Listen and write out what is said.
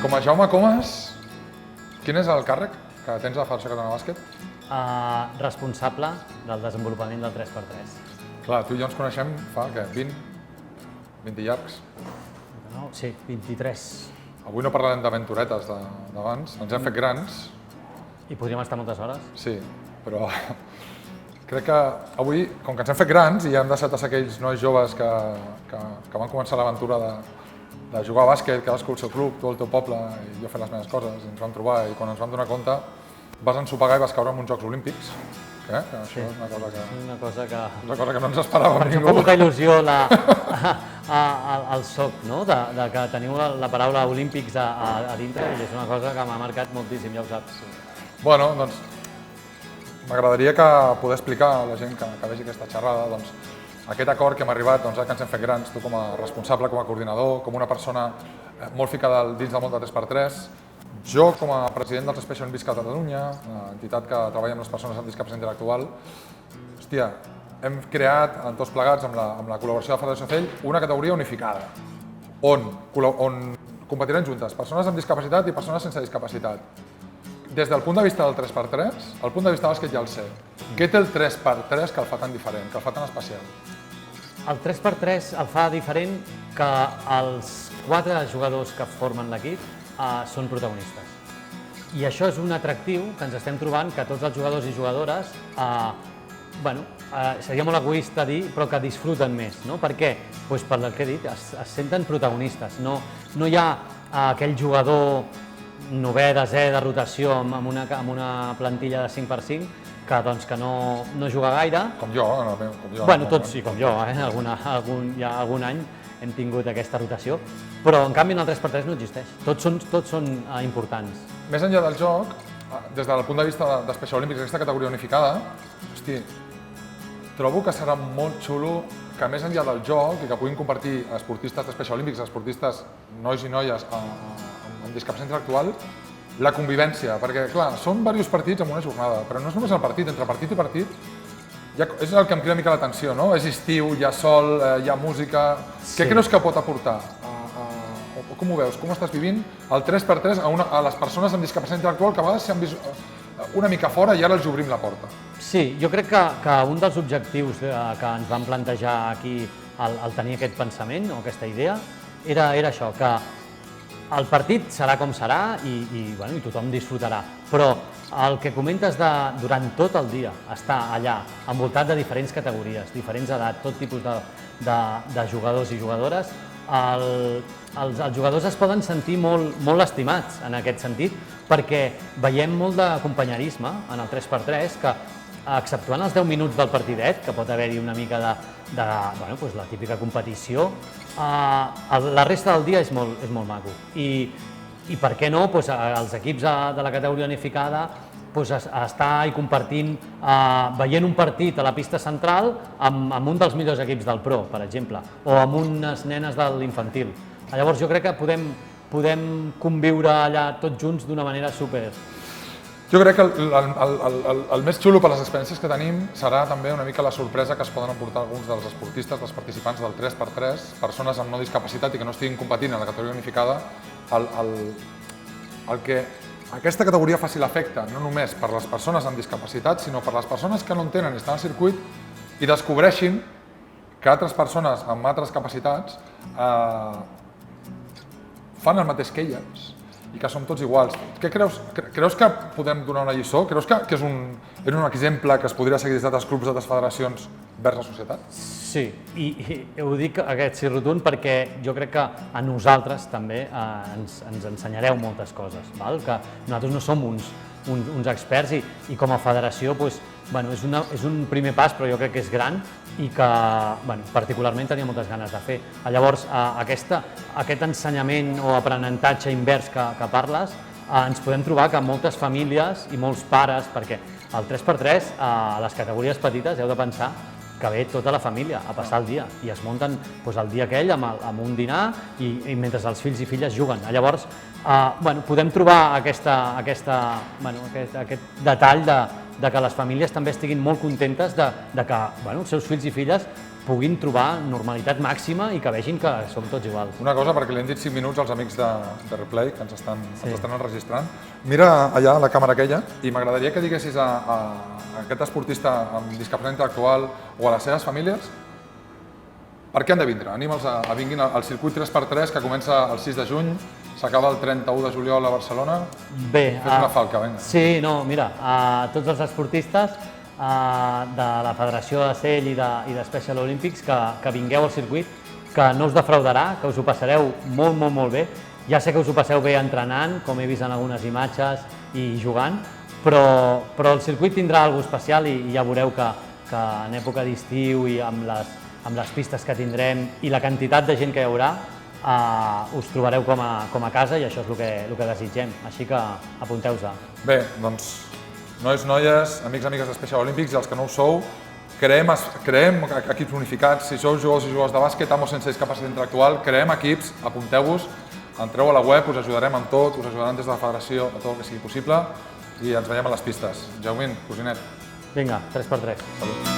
Com a Jaume Comas, quin és el càrrec que tens a la Federació Catalana de Bàsquet? Responsable del desenvolupament del 3x3. Clar, tu i jo ens coneixem fa, què, 20 i llargs. No? Sí, 23. Avui no parlarem d'aventuretes d'abans, ens hem fet grans. I podríem estar moltes hores. Sí, però crec que avui, com que ens hem fet grans i ja hem deixat a ser aquells nois joves que van començar l'aventura de jugar a bàsquet, cadascú al seu club, tu al teu poble, i jo fent les meves coses, i ens vam trobar, i quan ens vam donar compte vas ensopegar i vas caure en uns Jocs Olímpics. Que això Sí. és una cosa que no ens esperàvem Em fa ningú. molta il·lusió el soc, no? de que teniu la paraula olímpics a dintre, i és una cosa que m'ha marcat moltíssim, ja ho saps. Bueno, doncs, m'agradaria poder explicar a la gent que vegi aquesta xerrada doncs, aquest acord que hem arribat, doncs, que ens hem fet grans, tu com a responsable, com a coordinador, com una persona molt ficada dins del món de 3x3, jo com a president dels Special Olympics Catalunya, entitat que treballa amb les persones amb discapacitat intel·lectual, hòstia, hem creat, tots plegats, amb la col·laboració de la Federació CEL, una categoria unificada, on competiran juntes persones amb discapacitat i persones sense discapacitat. Des del punt de vista del 3x3, el punt de vista del bàsquet ja el sé. Què té el 3x3 que el fa tan diferent, que el fa tan especial? El 3x3 el fa diferent que els 4 jugadors que formen l'equip són protagonistes. I això és un atractiu que ens estem trobant, que tots els jugadors i jugadores, seria molt egoista dir, però que disfruten més. No? Per què? Pues per el que he dit, es senten protagonistes. No hi ha aquell jugador novè, desè, de rotació amb una plantilla de 5x5 que no juga gaire. Com jo, com jo. Bueno, tots sí, com jo, algun any hem tingut aquesta rotació, però en canvi en el 3x3 no existeix. Tots són importants. Més enllà del joc, des del punt de vista de Special Olympics, aquesta categoria unificada, hosti, trobo que serà molt xulo que més enllà del joc i que puguin compartir esportistes de Special Olympics, esportistes nois i noies amb discapacitat intel·lectual, la convivència, perquè clar, són diversos partits en una jornada, però no és només el partit, entre partit i partit, és el que em crida una mica l'atenció, no? És estiu, hi ha sol, hi ha música... Què creus que pot aportar? Com ho veus? Com ho estàs vivint el 3x3 a les persones amb discapacitat intel·lectual que a vegades s'han vist una mica fora i ara els obrim la porta? Sí, jo crec que un dels objectius que ens vam plantejar aquí al tenir aquest pensament o aquesta idea era això, que el partit serà com serà i tothom disfrutarà, però el que comentes durant tot el dia, estar allà envoltat de diferents categories, diferents edats, tot tipus de jugadors i jugadores, els jugadors es poden sentir molt estimats en aquest sentit, perquè veiem molt de companyerisme en el 3x3 que, exceptuant els 10 minuts del partidet, que pot haver-hi una mica de la típica competició, la resta del dia és molt maco. I per què no, els equips de la categoria unificada estar i compartint, veient un partit a la pista central amb un dels millors equips del Pro, per exemple, o amb unes nenes de l'infantil. Llavors jo crec que podem conviure allà tots junts d'una manera super... Jo crec que el més xulo per les experiències que tenim serà també una mica la sorpresa que es poden emportar alguns dels esportistes, dels participants del 3x3, persones amb no discapacitat i que no estiguin competint en la categoria unificada, el que aquesta categoria faci l'efecte, no només per les persones amb discapacitat, sinó per les persones que no en tenen i estan al circuit i descobreixin que altres persones amb altres capacitats fan el mateix que elles i que som tots iguals. Què creus? Creus que podem donar una lliçó? Creus que és un exemple que es podria seguir des d'altres clubs, d'altres federacions vers la societat? Sí, i ho dic aquest sí rotund perquè jo crec que a nosaltres també ens ensenyareu moltes coses, que nosaltres no som uns experts i com a federació és un primer pas, però jo crec que és gran i que particularment tenia moltes ganes de fer. Llavors, aquest ensenyament o aprenentatge invers que parles, ens podem trobar que moltes famílies i molts pares, perquè el 3x3 a les categories petites heu de pensar que ve tota la família a passar el dia i es munten el dia aquell amb un dinar i mentre els fills i filles juguen. Llavors, podem trobar aquest detall de que les famílies també estiguin molt contentes de que els seus fills i filles puguin trobar normalitat màxima i que vegin que som tots iguals. Una cosa, perquè li hem dit 5 minuts als amics de Replay, que ens estan enregistrant. Mira allà la càmera aquella i m'agradaria que diguessis a aquest esportista amb discapacitat intel·lectual o a les seves famílies per què han de vindre. Anima'ls a vinguin al circuit 3x3 que comença el 6 de juny, s'acaba el 31 de juliol a Barcelona. Bé, fes una falca, vinga. Sí, no, mira, a tots els esportistes de la Federació de Sell i de Special Olympics que vingueu al circuit, que no us defraudarà, que us ho passareu molt, molt, molt bé. Ja sé que us ho passeu bé entrenant, com he vist en algunes imatges, i jugant, però el circuit tindrà alguna cosa especial i ja veureu que en època d'estiu i amb les pistes que tindrem i la quantitat de gent que hi haurà, us trobareu com a casa i això és el que desitgem, així que apunteu-vos. Bé, doncs, nois, noies, amics, amigues de Special Olympics i els que no ho sou, creem equips unificats. Si sou jugadors i jugadors de bàsquet, amb o sense discapacitat intel·lectual, creem equips, apunteu-vos, entreu a la web, us ajudarem amb tot, us ajudarem des de la federació a tot el que sigui possible i ens veiem a les pistes. Jaumin, cosinet. Vinga, 3x3. Salut.